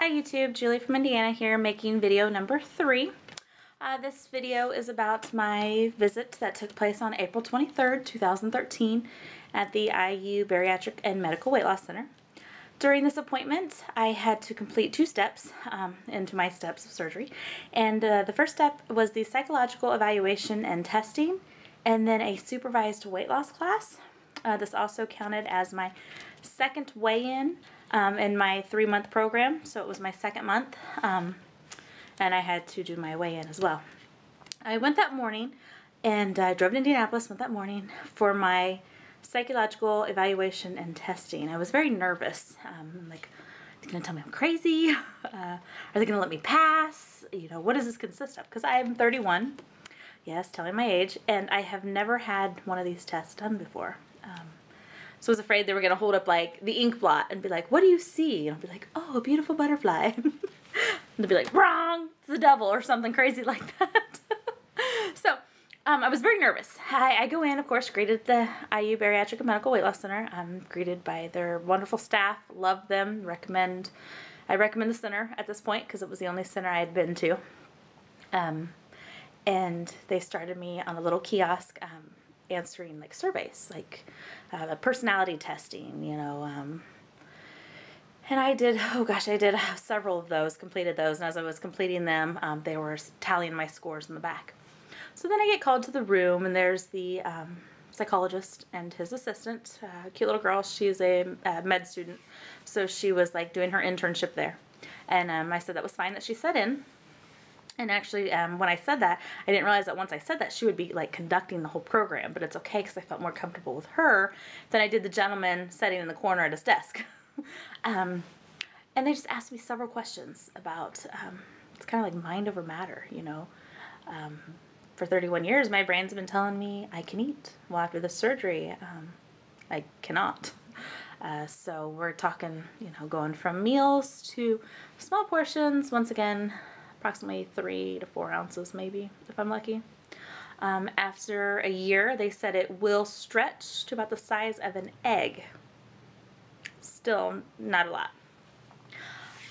Hi YouTube, Julie from Indiana here making video number 3. This video is about my visit that took place on April 23rd, 2013 at the IU Bariatric and Medical Weight Loss Center. During this appointment, I had to complete 2 steps into my steps of surgery. And the first step was the psychological evaluation and testing, and then a supervised weight loss class. This also counted as my second weigh-in in my 3-month program, so it was my second month, and I had to do my weigh-in as well. I went that morning, and I drove to Indianapolis, went that morning for my psychological evaluation and testing. I was very nervous. I'm like, are they going to tell me I'm crazy? Are they going to let me pass? You know, what does this consist of? Because I am 31, yes, telling my age, and I have never had one of these tests done before. So I was afraid they were going to hold up like the ink blot and be like, what do you see? And I'll be like, oh, a beautiful butterfly. And they'll be like, wrong, it's the devil or something crazy like that. So I was very nervous. I go in, of course, greeted at the IU Bariatric and Medical Weight Loss Center. I'm greeted by their wonderful staff, love them, I recommend the center at this point because it was the only center I had been to. And they started me on a little kiosk answering like surveys, like personality testing, you know, and I did, oh gosh, I did several of those, completed those, and as I was completing them, they were tallying my scores in the back. So then I get called to the room, and there's the psychologist and his assistant, cute little girl. She's a med student, so she was like doing her internship there, and I said that was fine that she sat in. And actually, when I said that, I didn't realize that once I said that, she would be like conducting the whole program. But it's okay because I felt more comfortable with her than I did the gentleman sitting in the corner at his desk. And they just asked me several questions about, it's kind of like mind over matter, you know. For 31 years, my brain's been telling me I can eat. Well, after the surgery, I cannot. So we're talking, you know, going from meals to small portions, once again, approximately 3 to 4 ounces maybe, if I'm lucky. After a year, they said it will stretch to about the size of an egg. Still not a lot.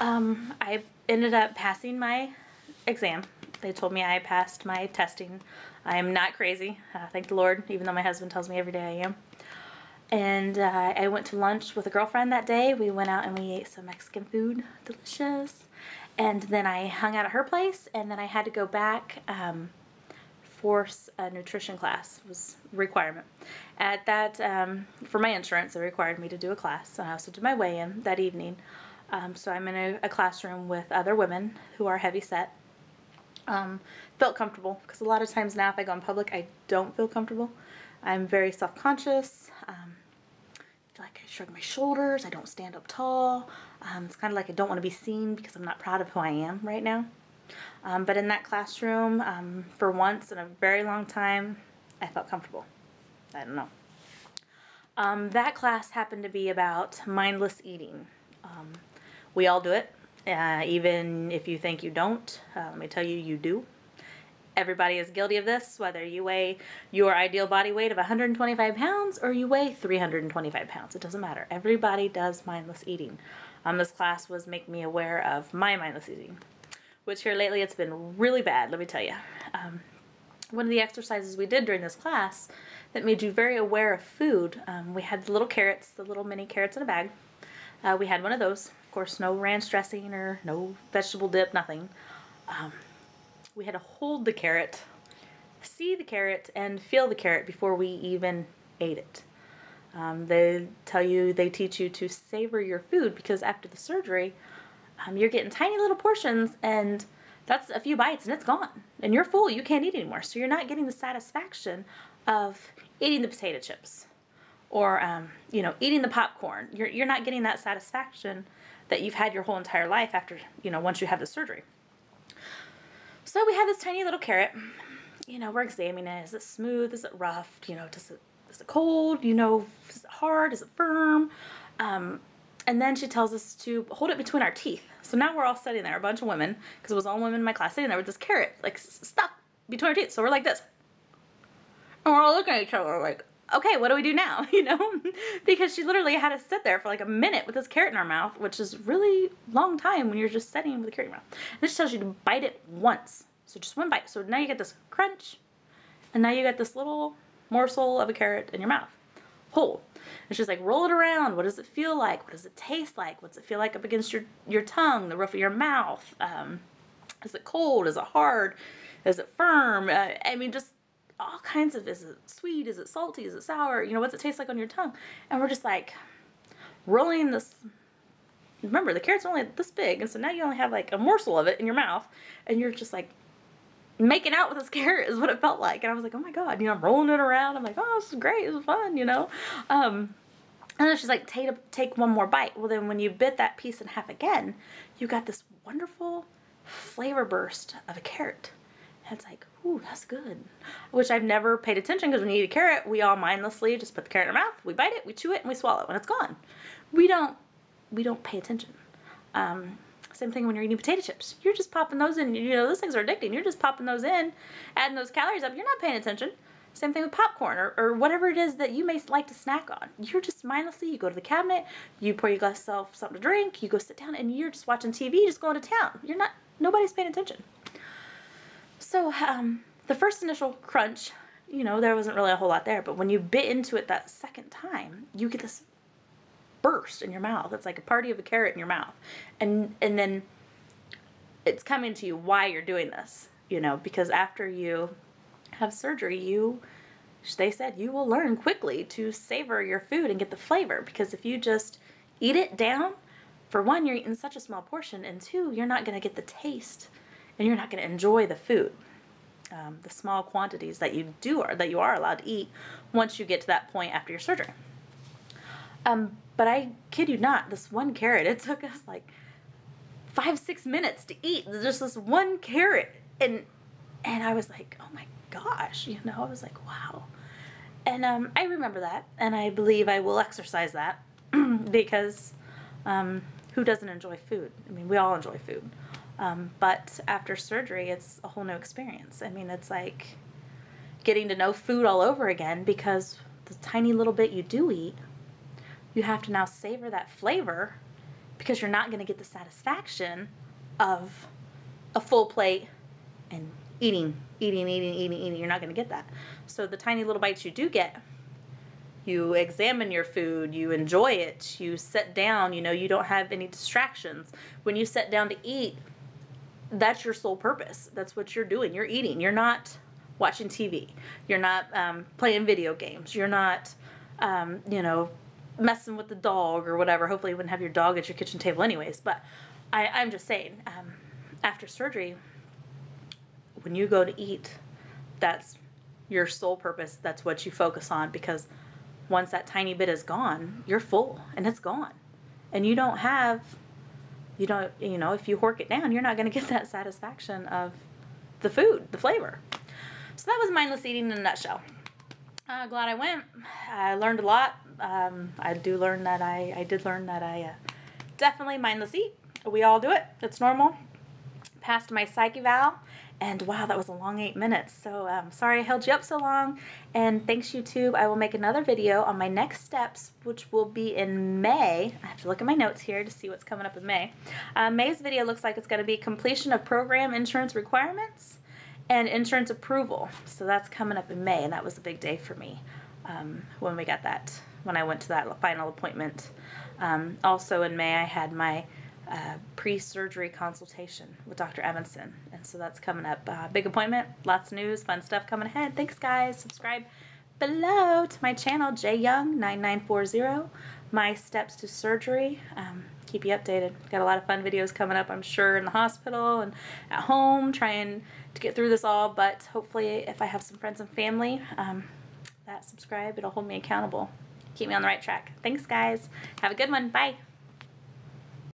I ended up passing my exam. They told me I passed my testing. I am not crazy, thank the Lord, even though my husband tells me every day I am. And I went to lunch with a girlfriend that day. We went out and we ate some Mexican food, delicious. And then I hung out at her place, and then I had to go back for a nutrition class. It was a requirement. At that, for my insurance, it required me to do a class. And I also did my weigh-in that evening. So I'm in a classroom with other women who are heavy set. Felt comfortable, because a lot of times now if I go in public, I don't feel comfortable. I'm very self-conscious. Like I shrug my shoulders, I don't stand up tall. It's kind of like I don't want to be seen because I'm not proud of who I am right now. But in that classroom, for once in a very long time, I felt comfortable. I don't know. That class happened to be about mindless eating. We all do it, even if you think you don't. Let me tell you, you do. Everybody is guilty of this, whether you weigh your ideal body weight of 125 pounds or you weigh 325 pounds. It doesn't matter. Everybody does mindless eating. This class was making me aware of my mindless eating, which here lately it's been really bad, let me tell you. One of the exercises we did during this class that made you very aware of food, we had the little carrots, the little mini carrots in a bag. We had one of those. Of course, no ranch dressing or no vegetable dip, nothing. We had to hold the carrot, see the carrot, and feel the carrot before we even ate it. They teach you to savor your food because after the surgery, you're getting tiny little portions, and that's a few bites and it's gone. And you're full, you can't eat anymore. So you're not getting the satisfaction of eating the potato chips or, you know, eating the popcorn. You're not getting that satisfaction that you've had your whole entire life after, you know, once you have the surgery. So we have this tiny little carrot, you know, we're examining it. Is it smooth? Is it rough? You know, is it cold? You know, is it hard? Is it firm? And then she tells us to hold it between our teeth. So now we're all sitting there, a bunch of women, because it was all women in my class, sitting there with this carrot, like, stuck between our teeth. So we're like this. And we're all looking at each other like, okay, what do we do now? You know, because she literally had to sit there for like a minute with this carrot in her mouth, which is really long time when you're just sitting with a carrot in your mouth. And this tells you to bite it once. So just one bite. So now you get this crunch, and now you get this little morsel of a carrot in your mouth, whole. And she's like, roll it around. What does it feel like? What does it taste like? What's it feel like up against your tongue, the roof of your mouth? Is it cold? Is it hard? Is it firm? I mean, just all kinds of, is it sweet? Is it salty? Is it sour? You know, what's it taste like on your tongue? And we're just like rolling this. Remember, the carrot's only this big, and so now you only have like a morsel of it in your mouth, and you're just like making out with this carrot is what it felt like. And I was like, oh my God, you know, I'm rolling it around. I'm like, oh, this is great. This is fun, you know? And then she's like, take one more bite. Well, then when you bit that piece in half again, you got this wonderful flavor burst of a carrot. And it's like, ooh, that's good. Which I've never paid attention, because when you eat a carrot, we all mindlessly just put the carrot in our mouth, we bite it, we chew it, and we swallow it, and it's gone. We don't pay attention. Same thing when you're eating potato chips. You're just popping those in. You know, those things are addicting. You're just popping those in, adding those calories up. You're not paying attention. Same thing with popcorn or whatever it is that you may like to snack on. You're just mindlessly, you go to the cabinet, you pour yourself something to drink, you go sit down, and you're just watching TV, just going to town. Nobody's paying attention. So the first initial crunch, you know, there wasn't really a whole lot there. But when you bit into it that second time, you get this burst in your mouth. It's like a party of a carrot in your mouth. And then it's coming to you why you're doing this, you know, because after you have surgery, they said you will learn quickly to savor your food and get the flavor, because if you just eat it down, for one, you're eating such a small portion, and two, you're not going to get the taste, and you're not going to enjoy the food, the small quantities that you are allowed to eat once you get to that point after your surgery. But I kid you not, this one carrot, it took us like 5-6 minutes to eat just this one carrot. And I was like, oh my gosh, you know, I was like, wow. And I remember that, and I believe I will exercise that because who doesn't enjoy food? I mean, we all enjoy food. But after surgery, it's a whole new experience. I mean, it's like getting to know food all over again, because the tiny little bit you do eat, you have to now savor that flavor, because you're not going to get the satisfaction of a full plate and eating. You're not going to get that. So the tiny little bites you do get, you examine your food, you enjoy it, you sit down, you know, you don't have any distractions. When you sit down to eat, that's your sole purpose. That's what you're doing. You're eating. You're not watching TV. You're not playing video games. You're not, you know, messing with the dog or whatever. Hopefully you wouldn't have your dog at your kitchen table anyways. But I'm just saying, after surgery, when you go to eat, that's your sole purpose. That's what you focus on, because once that tiny bit is gone, you're full and it's gone. And you know, if you hork it down, you're not going to get that satisfaction of the food, the flavor. So that was mindless eating in a nutshell. Glad I went. I learned a lot. I did learn that I definitely mindless eat. We all do it. It's normal. Passed my psych eval, and wow, that was a long 8 minutes. So sorry I held you up so long. And thanks, YouTube. I will make another video on my next steps, which will be in May. I have to look at my notes here to see what's coming up in May. May's video looks like it's going to be completion of program insurance requirements and insurance approval. So that's coming up in May, and that was a big day for me when we got that, when I went to that final appointment. Also in May, I had my pre-surgery consultation with Dr. Evanson, and so that's coming up. Big appointment, lots of news, fun stuff coming ahead. Thanks, guys. Subscribe below to my channel, jyoung9940, my steps to surgery. Keep you updated. Got a lot of fun videos coming up, I'm sure, in the hospital and at home, trying to get through this all. But hopefully, if I have some friends and family that subscribe, it'll hold me accountable, keep me on the right track. Thanks, guys. Have a good one. Bye.